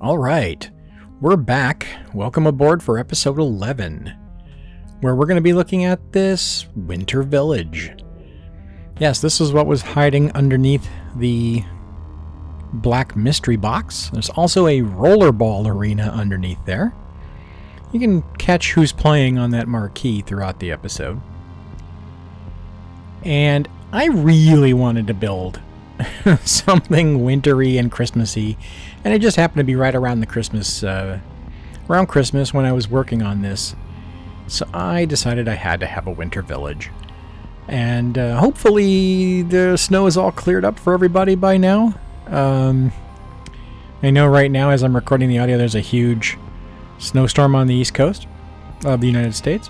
All right, we're back. Welcome aboard for episode 11, where we're going to be looking at this winter village. Yes, this is what was hiding underneath the black mystery box. There's also a rollerball arena underneath there. You can catch who's playing on that marquee throughout the episode. And I really wanted to build something wintry and Christmassy, and it just happened to be right around the Christmas, around Christmas when I was working on this. So I decided I had to have a winter village. And hopefully the snow is all cleared up for everybody by now. I know right now as I'm recording the audio there's a huge snowstorm on the east coast of the United States.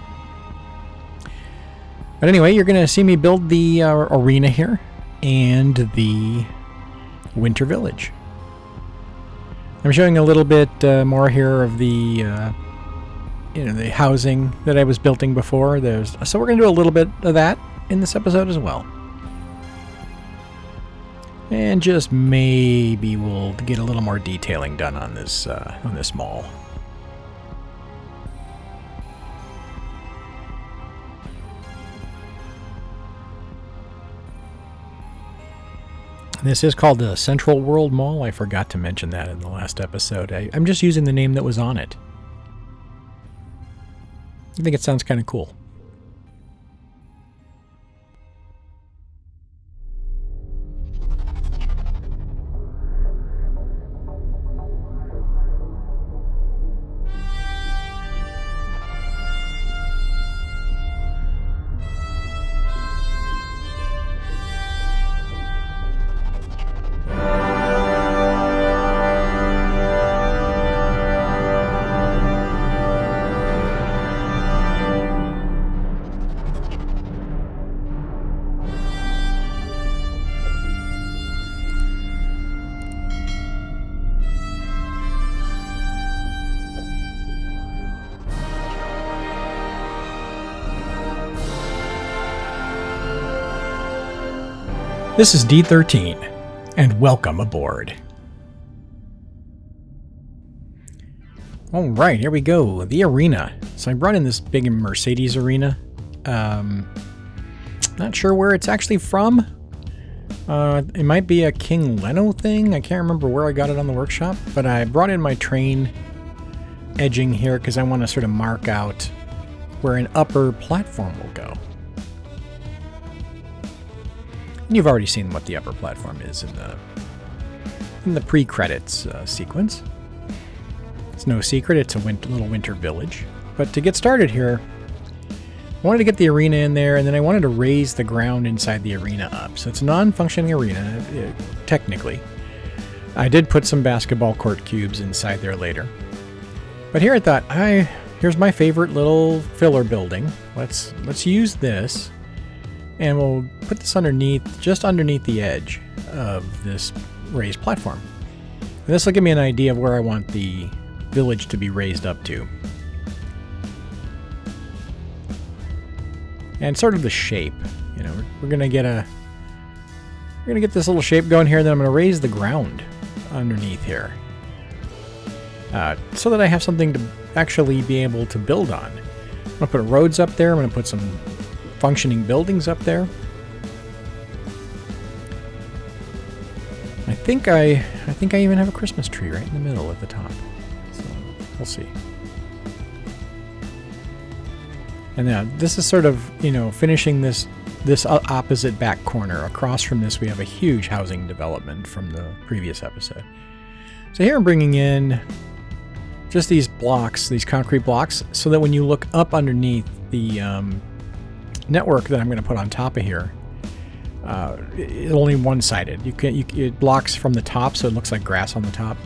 But anyway, you're going to see me build the arena here and the winter village. I'm showing a little bit more here of the the housing that I was building before. So we're going to do a little bit of that in this episode as well. And just maybe we'll get a little more detailing done on this mall. This is called the Central World Mall. I forgot to mention that in the last episode. I'm just using the name that was on it. I think it sounds kind of cool. This is D13, and welcome aboard. Alright, here we go. The arena. So I brought in this big Mercedes arena. Not sure where it's actually from. It might be a King Leno thing. I can't remember where I got it on the workshop. But I brought in my train edging here because I want to sort of mark out where an upper platform will go. You've already seen what the upper platform is in the pre-credits sequence. It's no secret, it's a little winter village. But to get started here, I wanted to get the arena in there, and then I wanted to raise the ground inside the arena up. So it's a non-functioning arena, technically. I did put some basketball court cubes inside there later. But here I thought, here's my favorite little filler building. Let's use this. And we'll put this just underneath the edge of this raised platform. And this will give me an idea of where I want the village to be raised up to. And sort of the shape. We're gonna get this little shape going here, then I'm gonna raise the ground underneath here. So that I have something to actually be able to build on. I'm gonna put roads up there, I'm gonna put some functioning buildings up there. I think I even have a Christmas tree right in the middle at the top. So we'll see. And now this is sort of, finishing this opposite back corner. Across from this we have a huge housing development from the previous episode. So here I'm bringing in just these blocks, these concrete blocks, so that when you look up underneath the network that I'm going to put on top of here, it's only one-sided. It blocks from the top, so it looks like grass on the top.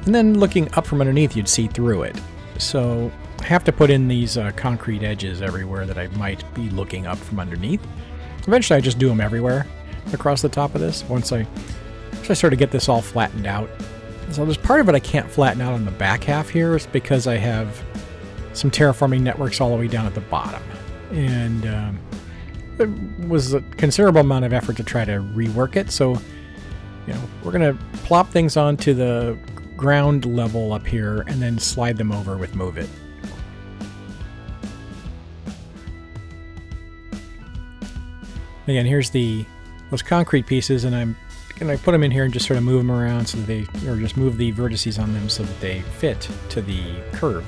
And then looking up from underneath, you'd see through it. So I have to put in these concrete edges everywhere that I might be looking up from underneath. Eventually, I just do them everywhere across the top of this. Once I sort of get this all flattened out. So there's part of it I can't flatten out on the back half here, is because I have some terraforming networks all the way down at the bottom. And it was a considerable amount of effort to try to rework it. So, we're going to plop things onto the ground level up here and then slide them over with Move It. Again, here's those concrete pieces, and I'm going to put them in here and just sort of move them around so that or just move the vertices on them so that they fit to the curve.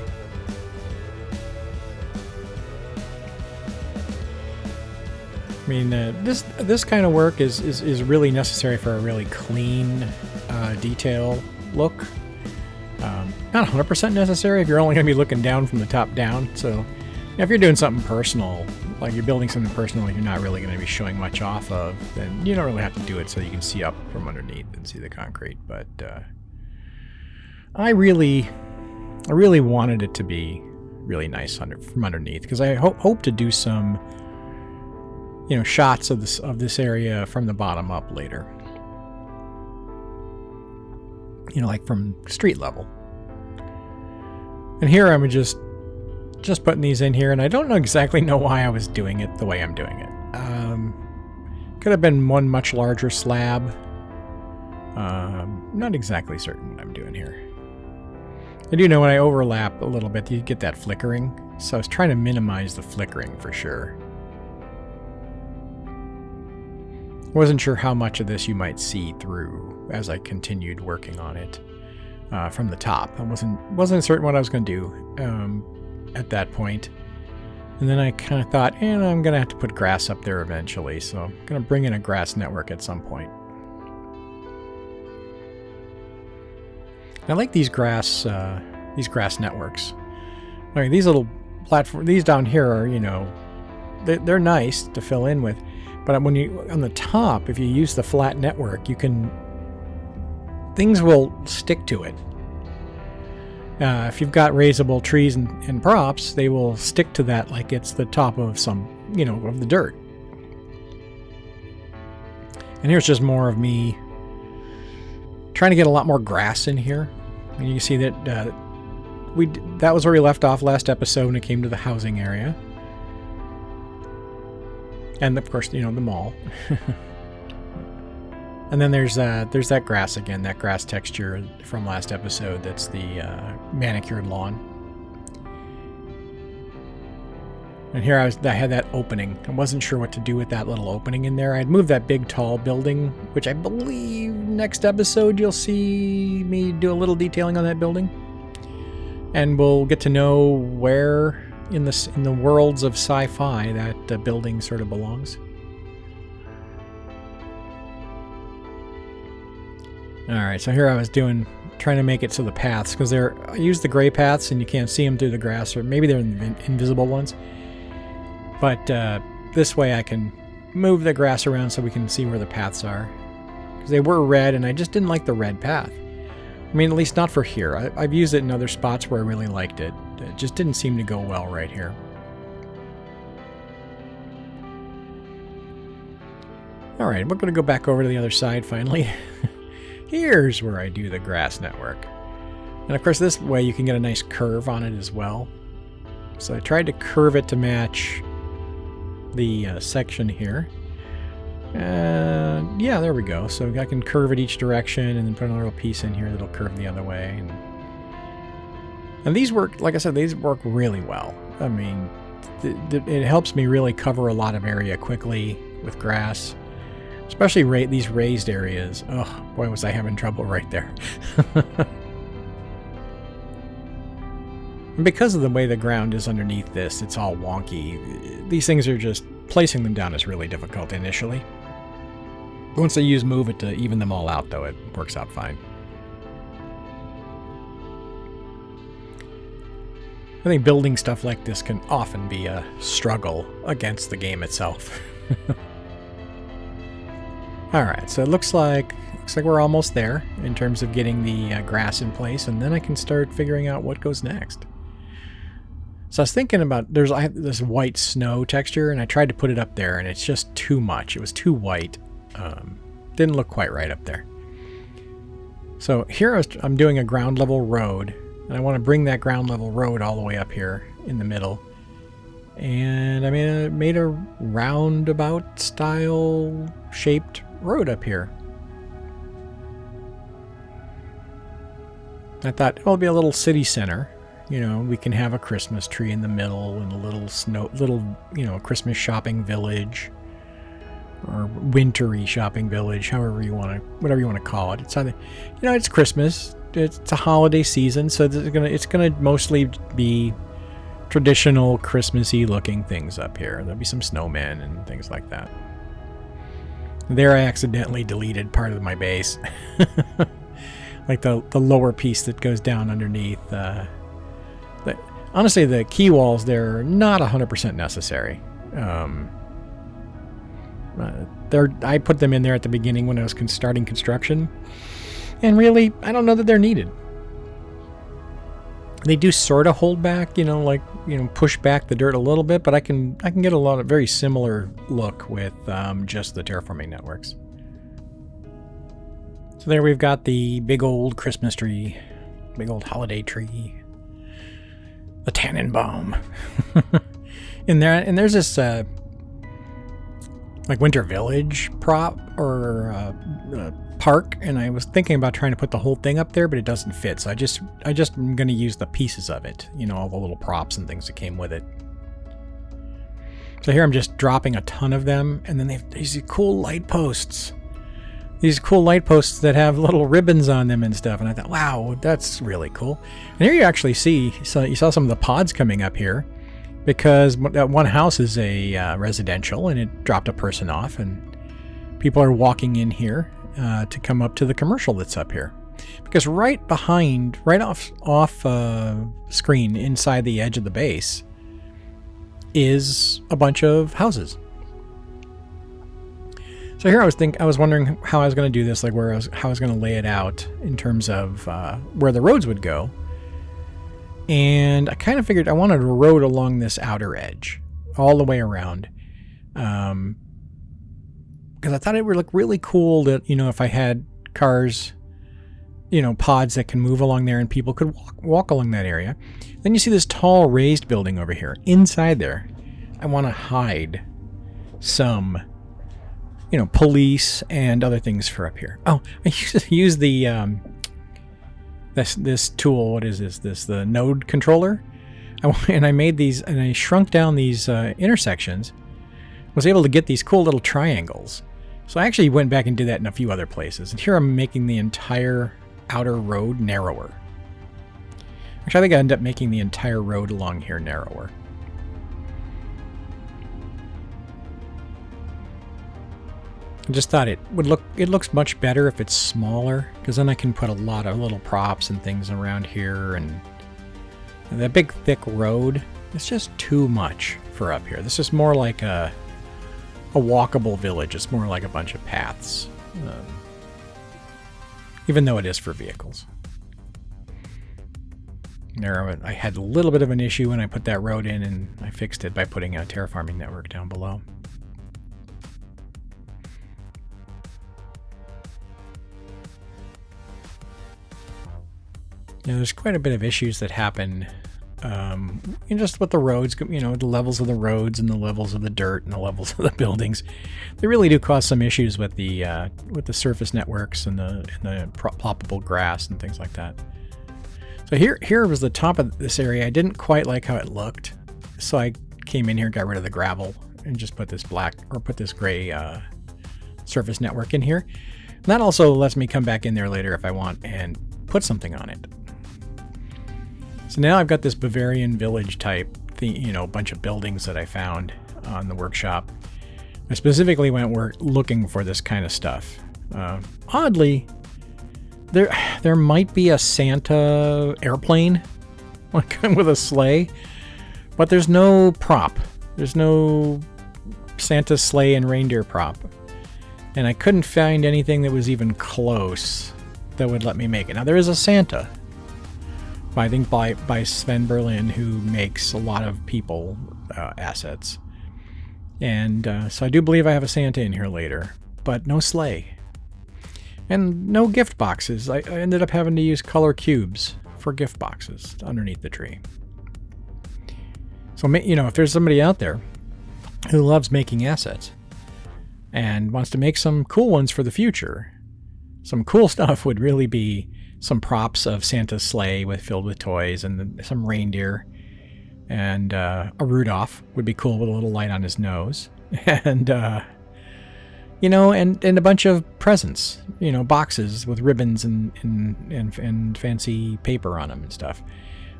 I mean, this kind of work is really necessary for a really clean detail look. Not 100% necessary if you're only going to be looking down from the top down. So if you're doing something personal, like you're building something personal you're not really going to be showing much off of, then you don't really have to do it so you can see up from underneath and see the concrete. But I really wanted it to be really nice from underneath, because I hope to do some, you know, shots of this area from the bottom up later. You know, like from street level. And here I'm just putting these in here, and I don't exactly know why I was doing it the way I'm doing it. Could have been one much larger slab. Not exactly certain what I'm doing here. I do know when I overlap a little bit, you get that flickering. So I was trying to minimize the flickering for sure. Wasn't sure how much of this you might see through as I continued working on it from the top. I wasn't certain what I was going to do at that point. And then I kind of thought, I'm going to have to put grass up there eventually, so I'm going to bring in a grass network at some point. I like these grass networks. I mean, these little platforms, these down here are, you know, they're nice to fill in with. But when you on the top, if you use the flat network, things will stick to it. If you've got raisable trees and props, they will stick to that like it's the top of of the dirt. And here's just more of me trying to get a lot more grass in here. And you can see that that was where we left off last episode when it came to the housing area. And of course, the mall. And then there's that grass again, that grass texture from last episode. That's the manicured lawn. And here I had that opening. I wasn't sure what to do with that little opening in there. I'd moved that big tall building, which I believe next episode you'll see me do a little detailing on that building. And we'll get to know where in the worlds of sci-fi that building sort of belongs. Alright, so here I was trying to make it so the paths, because I use the gray paths and you can't see them through the grass, or maybe they're invisible ones. But this way I can move the grass around so we can see where the paths are. Because they were red and I just didn't like the red path. I mean, at least not for here. I've used it in other spots where I really liked it. It just didn't seem to go well right here. Alright, we're going to go back over to the other side finally. Here's where I do the grass network. And of course this way you can get a nice curve on it as well. So I tried to curve it to match the section here. Yeah, there we go. So I can curve it each direction and then put another little piece in here that'll curve the other way. And these work, like I said, these work really well. I mean, it helps me really cover a lot of area quickly with grass. Especially these raised areas. Oh, boy, was I having trouble right there. And because of the way the ground is underneath this, it's all wonky. These things are just, placing them down is really difficult initially. Once I use Move It to even them all out, though, it works out fine. I think building stuff like this can often be a struggle against the game itself. Alright, so it looks like we're almost there in terms of getting the grass in place, and then I can start figuring out what goes next. So I was thinking about, I have this white snow texture, and I tried to put it up there, and it's just too much. It was too white. Didn't look quite right up there. So here I'm doing a ground level road, and I want to bring that ground level road all the way up here in the middle. And I made a roundabout style shaped road up here. I thought, well, it'll be a little city center. You know, we can have a Christmas tree in the middle and a little, you know, Christmas shopping village or wintry shopping village, whatever you want to call it. It's either, you know, it's Christmas. It's a holiday season, so it's gonna mostly be traditional Christmassy looking things up here. There'll be some snowmen and things like that. There, I accidentally deleted part of my base. Like the lower piece that goes down underneath. Honestly, the key walls there are not 100% necessary. I put them in there at the beginning when I was starting construction, and really, I don't know that they're needed. They do sort of hold back, you know, like, you know, push back the dirt a little bit, but I can get a lot of very similar look with just the terraforming networks. So there we've got the big old Christmas tree, big old holiday tree, the Tannenbaum in there, and there's this like Winter Village prop or park, and I was thinking about trying to put the whole thing up there, but it doesn't fit. So I just am going to use the pieces of it, you know, all the little props and things that came with it. So here I'm just dropping a ton of them, and then they've these cool light posts. These cool light posts that have little ribbons on them and stuff, and I thought, wow, that's really cool. And here you actually see, so you saw some of the pods coming up here, because that one house is a residential, and it dropped a person off, and people are walking in here to come up to the commercial that's up here. Because right off screen inside the edge of the base is a bunch of houses. So here I was wondering how I was going to do this, like how I was going to lay it out in terms of where the roads would go. And I kind of figured I wanted a road along this outer edge, all the way around. Because I thought it would look really cool that, you know, if I had cars, you know, pods that can move along there and people could walk along that area. Then you see this tall raised building over here. Inside there, I want to hide some, you know, police and other things for up here. Oh, I use the this tool. What is this? The node controller. And I made these, and I shrunk down these intersections. Was able to get these cool little triangles. So I actually went back and did that in a few other places. And here I'm making the entire outer road narrower. Actually, I think I ended up making the entire road along here narrower. I just thought it looks much better if it's smaller, because then I can put a lot of little props and things around here, and that big thick road, it's just too much for up here. This is more like a walkable village. It's more like a bunch of paths, even though it is for vehicles. There, I had a little bit of an issue when I put that road in, and I fixed it by putting a terraforming network down below. You know, there's quite a bit of issues that happen just with the roads, you know, the levels of the roads and the levels of the dirt and the levels of the buildings. They really do cause some issues with the surface networks and the ploppable grass and things like that. So here was the top of this area. I didn't quite like how it looked, so I came in here, got rid of the gravel, and just put this gray surface network in here. And that also lets me come back in there later if I want and put something on it. So now I've got this Bavarian village type thing, you know, a bunch of buildings that I found on the workshop. I specifically went looking for this kind of stuff. Oddly, there might be a Santa airplane with a sleigh, but there's no prop. There's no Santa sleigh and reindeer prop. And I couldn't find anything that was even close that would let me make it. Now there is a Santa, I think by Sven Berlin, who makes a lot of people assets. And so I do believe I have a Santa in here later, but no sleigh. And no gift boxes. I ended up having to use color cubes for gift boxes underneath the tree. So, you know, if there's somebody out there who loves making assets and wants to make some cool ones for the future, some cool stuff would really be some props of Santa's sleigh filled with toys, and some reindeer, and a Rudolph would be cool with a little light on his nose, and you know, and a bunch of presents, you know, boxes with ribbons and fancy paper on them and stuff.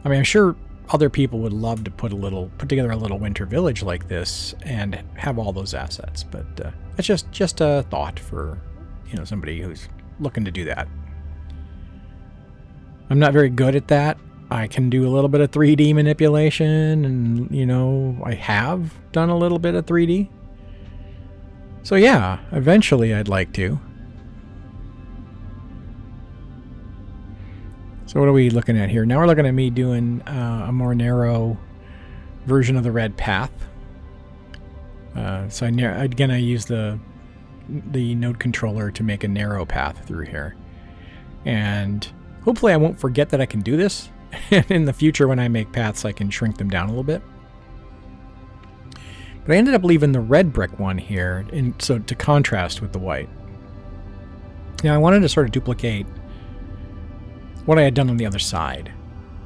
I mean, I'm sure other people would love to put together a little winter village like this and have all those assets, but it's just a thought for, you know, somebody who's looking to do that. I'm not very good at that. I can do a little bit of 3D manipulation, and, you know, I have done a little bit of 3D. So yeah, eventually I'd like to. So what are we looking at here? Now we're looking at me doing a more narrow version of the red path. So I use the node controller to make a narrow path through here. And hopefully I won't forget that I can do this. In the future when I make paths, I can shrink them down a little bit. But I ended up leaving the red brick one here so to contrast with the white. Now I wanted to sort of duplicate what I had done on the other side.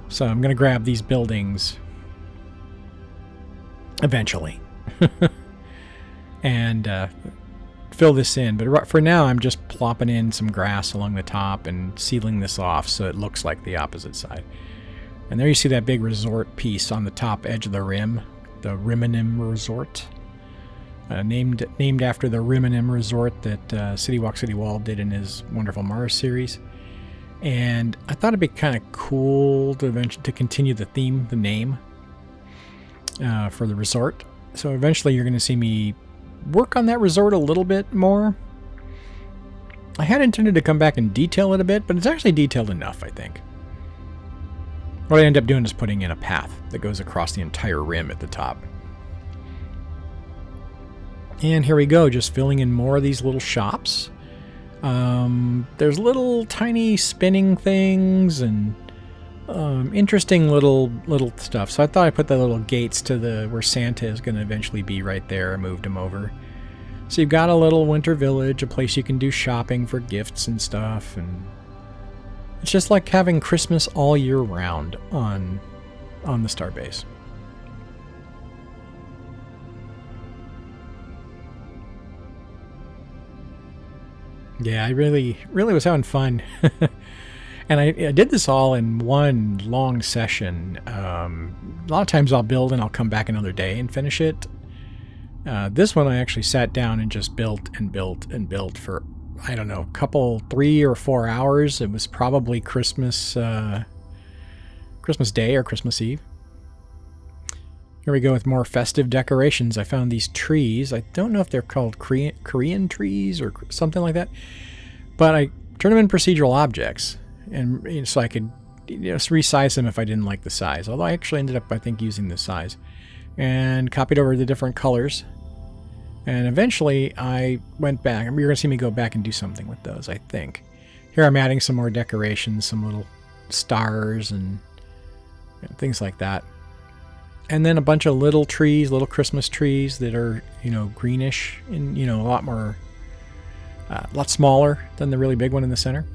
So I'm going to grab these buildings eventually and fill this in. But for now I'm just plopping in some grass along the top and sealing this off so it looks like the opposite side. And there you see that big resort piece on the top edge of the rim. The 𝗏𝗏𝗡 Resort, named after the 𝗏𝗏𝗡 Resort that 𝗦𝗧𝗘𝗗𝗏𝗏𝗡𝗦 did in his wonderful Mars series. And I thought it'd be kind of cool to continue the theme, the name, for the resort. So eventually you're going to see me work on that resort a little bit more. I had intended to come back and detail it a bit, but it's actually detailed enough, I think. What I end up doing is putting in a path that goes across the entire rim at the top. And here we go, just filling in more of these little shops. There's little tiny spinning things and interesting little stuff. So I thought I'd put the little gates to where Santa is going to eventually be right there. I moved them over. So you've got a little winter village, a place you can do shopping for gifts and stuff, and it's just like having Christmas all year round on the Starbase. Yeah, I really was having fun. And I did this all in one long session. A lot of times I'll build and I'll come back another day and finish it. This one I actually sat down and just built and built and built for, I don't know, 3 or 4 hours. It was probably Christmas Day or Christmas Eve. Here we go with more festive decorations. I found these trees. I don't know if they're called Korean trees or something like that, but I turned them in procedural objects, and so I could resize them if I didn't like the size. Although I actually ended up, I think, using the size, and copied over the different colors. And eventually I went back. You're going to see me go back and do something with those, I think. Here I'm adding some more decorations, some little stars and things like that. And then a bunch of little trees, little Christmas trees that are, greenish and, a lot more, a lot smaller than the really big one in the center.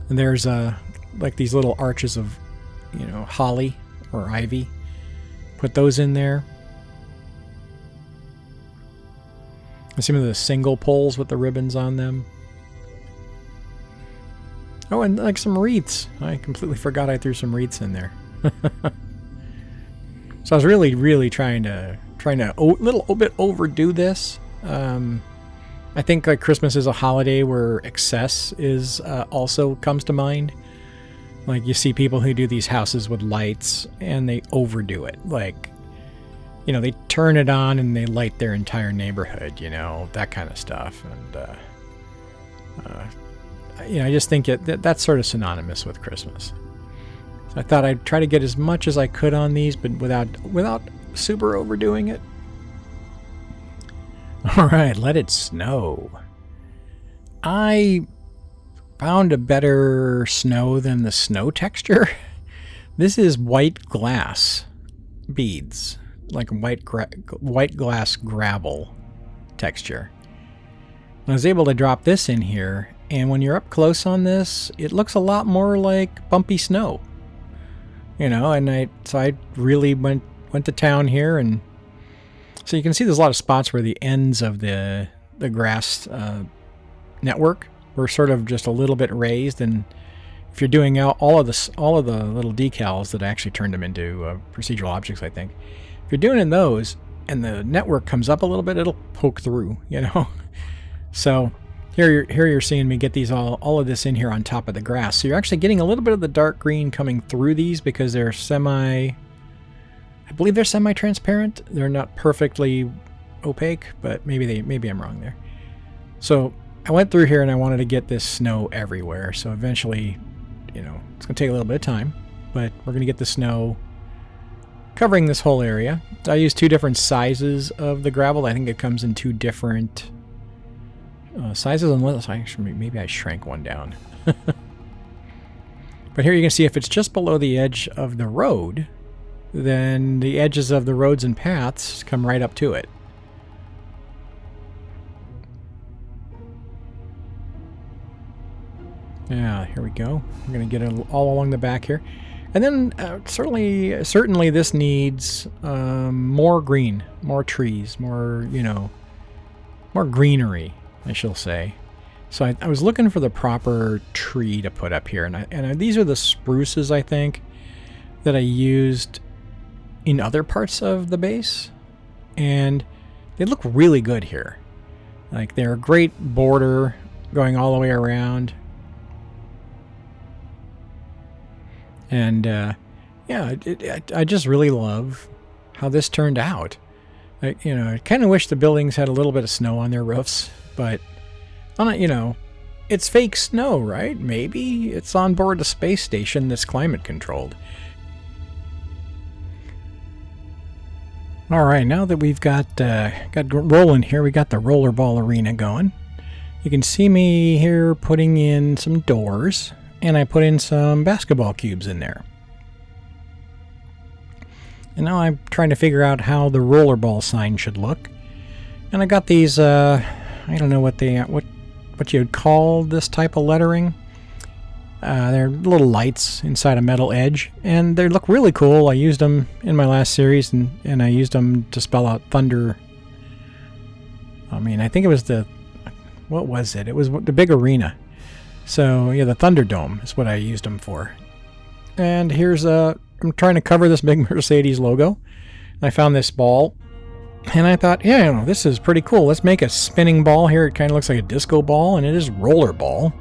And there's like these little arches of, holly or ivy. Put those in there. And some of the single poles with the ribbons on them. Oh, and like some wreaths. I completely forgot I threw some wreaths in there. So I was really trying to a little bit overdo this. I think like Christmas is a holiday where excess is also comes to mind. Like you see people who do these houses with lights and they overdo it. Like, they turn it on and they light their entire neighborhood, that kind of stuff. And I just think that's sort of synonymous with Christmas. So I thought I'd try to get as much as I could on these, but without super overdoing it. All right, let it snow. I found a better snow than the snow texture. This is white glass beads, like white glass gravel texture. I was able to drop this in here, And when you're up close on this, it looks a lot more like bumpy snow. You know, and I really went to town here, and so you can see there's a lot of spots where the ends of the grass network were sort of just a little bit raised, and if you're doing out all of the little decals that I actually turned them into procedural objects, I think. If you're doing in those and the network comes up a little bit, it'll poke through, you know. So here you're seeing me get these all of this in here on top of the grass. So you're actually getting a little bit of the dark green coming through these because they're I believe they're semi-transparent. They're not perfectly opaque, but maybe I'm wrong there. So I went through here and I wanted to get this snow everywhere. So eventually, you know, it's going to take a little bit of time, but we're going to get the snow covering this whole area. I used 2 different sizes of the gravel. I think it comes in 2 different sizes, unless maybe I shrank one down. But here you can see if it's just below the edge of the road, then the edges of the roads and paths come right up to it. Yeah, here we go. We're going to get it all along the back here. And then certainly this needs more green, more trees, more, you know, more greenery, I shall say. So I was looking for the proper tree to put up here. And these are the spruces, I think, that I used in other parts of the base, and they look really good here. Like, they're a great border going all the way around, and yeah, I just really love how this turned out. I kind of wish the buildings had a little bit of snow on their roofs, but you know, it's fake snow, right? Maybe it's on board a space station that's climate controlled. All right, now that we've got rolling here, we got the rollerball arena going. You can see me here putting in some doors, and I put in some basketball cubes in there. And now I'm trying to figure out how the rollerball sign should look. And I got these, I don't know what you would call this type of lettering. They're little lights inside a metal edge, and they look really cool. I used them in my last series, and I used them to spell out thunder. I mean, I think it was what was it? It was the big arena. So yeah, the Thunderdome is what I used them for. And here's I'm trying to cover this big Mercedes logo. I found this ball, and I thought, yeah, this is pretty cool. Let's make a spinning ball here. It kind of looks like a disco ball, and it is rollerball.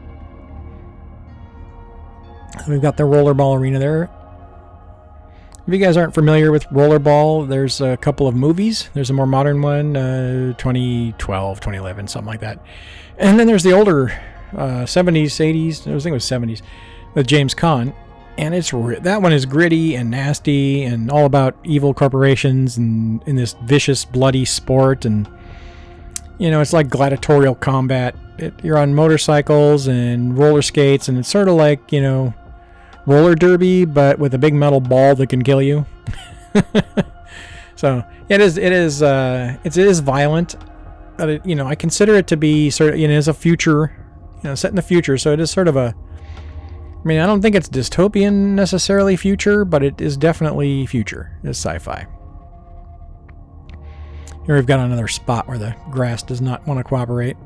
We've got the rollerball arena there. If you guys aren't familiar with rollerball, there's a couple of movies. There's a more modern one, 2012, 2011, something like that. And then there's the older 70s, 80s, I think it was 70s, with James Caan. And that one is gritty and nasty and all about evil corporations and in this vicious, bloody sport. And, you know, it's like gladiatorial combat. You're on motorcycles and roller skates, and it's sort of like, you know, roller derby, but with a big metal ball that can kill you. So it is violent, but I consider it to be sort of, as a future, set in the future. So it is sort of I don't think it's dystopian necessarily future, but it is definitely future. It's sci-fi. Here we've got another spot where the grass does not want to cooperate.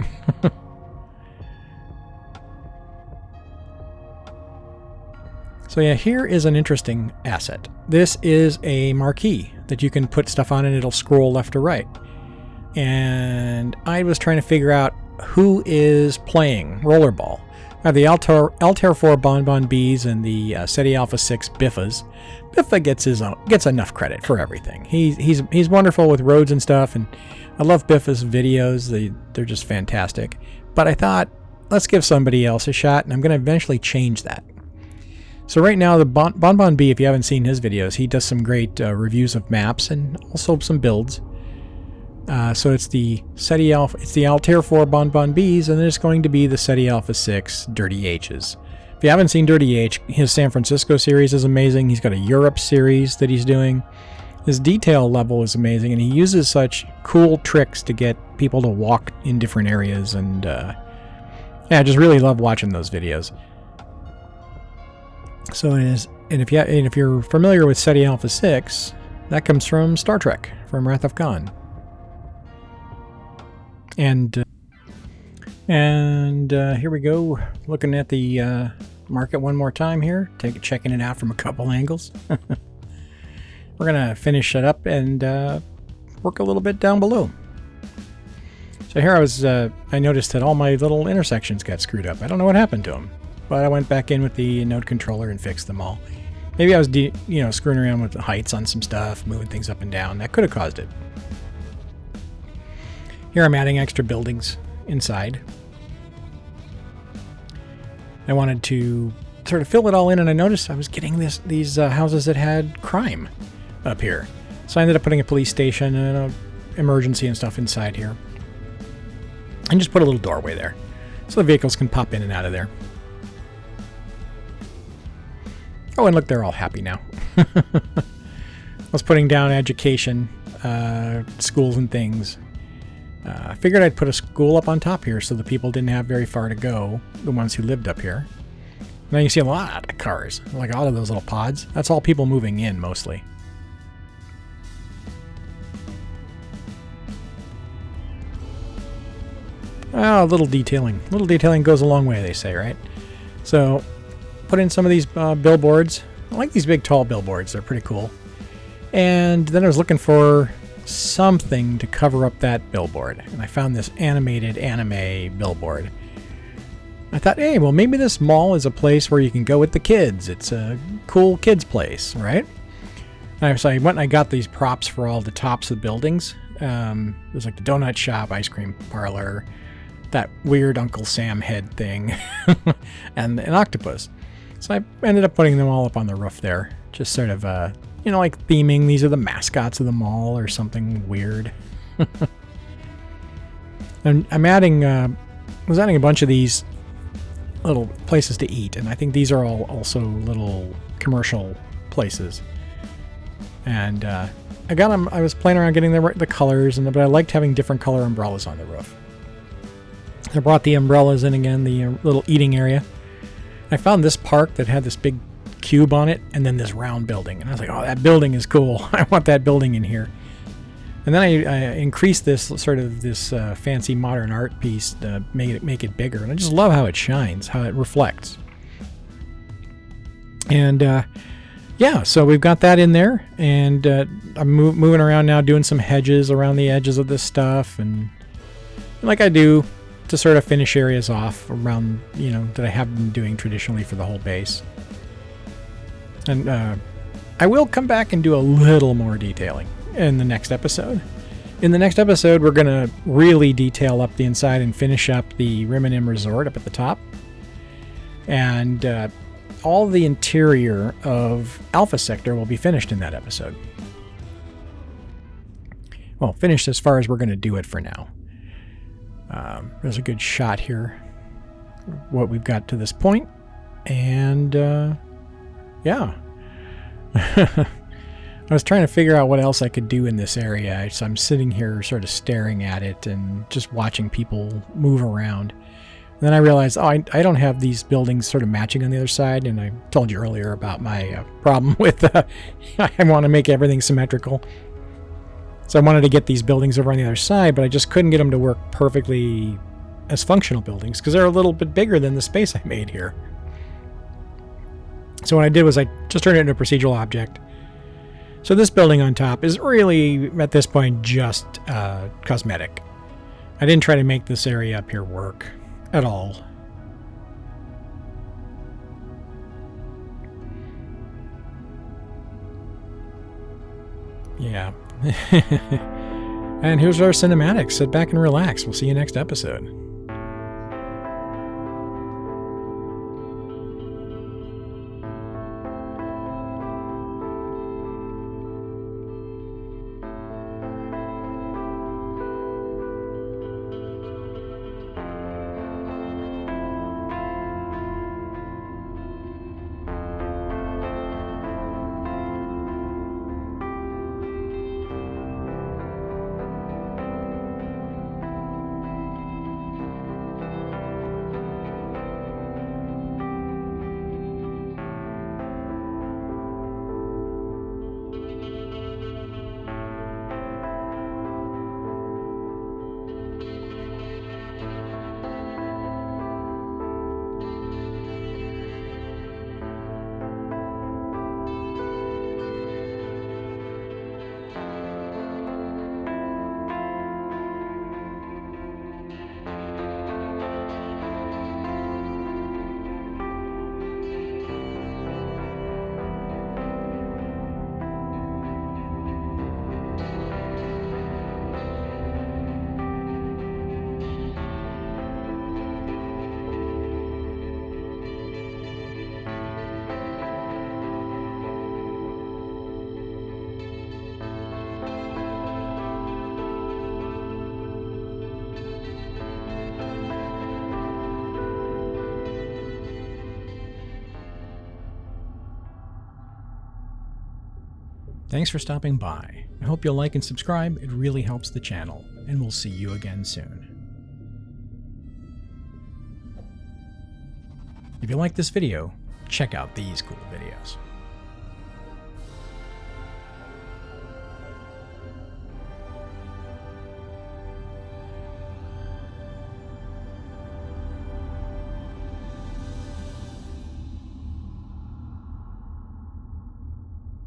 So yeah, here is an interesting asset. This is a marquee that you can put stuff on and it'll scroll left to right. And I was trying to figure out who is playing rollerball. I have the Altair 4 Bonbon Bees and the SETI Alpha 6 Biffas. Biffa gets enough credit for everything. He's wonderful with roads and stuff, and I love Biffa's videos. They're just fantastic. But I thought, let's give somebody else a shot, and I'm going to eventually change that. So right now, the Bonbon Bee, if you haven't seen his videos, he does some great reviews of maps and also some builds. So it's the Altair 4 Bonbon Bees, and then it's going to be the SETI Alpha 6 Dirty H's. If you haven't seen Dirty H, his San Francisco series is amazing. He's got a Europe series that he's doing. His detail level is amazing, and he uses such cool tricks to get people to walk in different areas. And Yeah, I just really love watching those videos. So it is, and if you're familiar with Ceti Alpha 6, that comes from Star Trek, from Wrath of Khan. And here we go, looking at the market one more time here, checking it out from a couple angles. We're gonna finish it up and work a little bit down below. So here I noticed that all my little intersections got screwed up. I don't know what happened to them, but I went back in with the node controller and fixed them all. Maybe I was screwing around with the heights on some stuff, moving things up and down. That could have caused it. Here I'm adding extra buildings inside. I wanted to sort of fill it all in, and I noticed I was getting these houses that had crime up here. So I ended up putting a police station and an emergency and stuff inside here. And just put a little doorway there, so the vehicles can pop in and out of there. Oh, and look, they're all happy now. I was putting down education, schools and things. I figured I'd put a school up on top here so the people didn't have very far to go, the ones who lived up here. Now you see a lot of cars, like all of those little pods. That's all people moving in, mostly. Oh, little detailing. Little detailing goes a long way, they say, right? So, put in some of these billboards. I like these big, tall billboards. They're pretty cool. And then I was looking for something to cover up that billboard. And I found this animated anime billboard. I thought, hey, well, maybe this mall is a place where you can go with the kids. It's a cool kids place, right? So I went and I got these props for all the tops of the buildings. There's like the donut shop, ice cream parlor, that weird Uncle Sam head thing, and an octopus. So I ended up putting them all up on the roof there. Just sort of, like theming, these are the mascots of the mall or something weird. And I'm was adding a bunch of these little places to eat, and I think these are all also little commercial places. And I got them. I was playing around getting the colors, but I liked having different color umbrellas on the roof. I brought the umbrellas in again, the little eating area. I found this park that had this big cube on it, and then this round building, and I was like, "Oh, that building is cool. I want that building in here." And then I increased this fancy modern art piece to make it bigger, and I just love how it shines, how it reflects. And yeah, so we've got that in there, and I'm moving around now, doing some hedges around the edges of this stuff, and like I do to sort of finish areas off around, that I have been doing traditionally for the whole base. And I will come back and do a little more detailing in the next episode. In the next episode, we're going to really detail up the inside and finish up the 𝗬𝗏𝗡 Resort up at the top. And all the interior of Alpha Sector will be finished in that episode. Well, finished as far as we're going to do it for now. There's a good shot here, what we've got to this point. And yeah. I was trying to figure out what else I could do in this area. So I'm sitting here sort of staring at it and just watching people move around. And then I realized, I don't have these buildings sort of matching on the other side. And I told you earlier about my problem with I want to make everything symmetrical. So I wanted to get these buildings over on the other side, but I just couldn't get them to work perfectly as functional buildings because they're a little bit bigger than the space I made here. So what I did was I just turned it into a procedural object. So this building on top is really, at this point, just cosmetic. I didn't try to make this area up here work at all. Yeah. And here's our cinematics. Sit back and relax. We'll see you next episode. Thanks for stopping by. I hope you'll like and subscribe. It really helps the channel, and we'll see you again soon. If you like this video, check out these cool videos.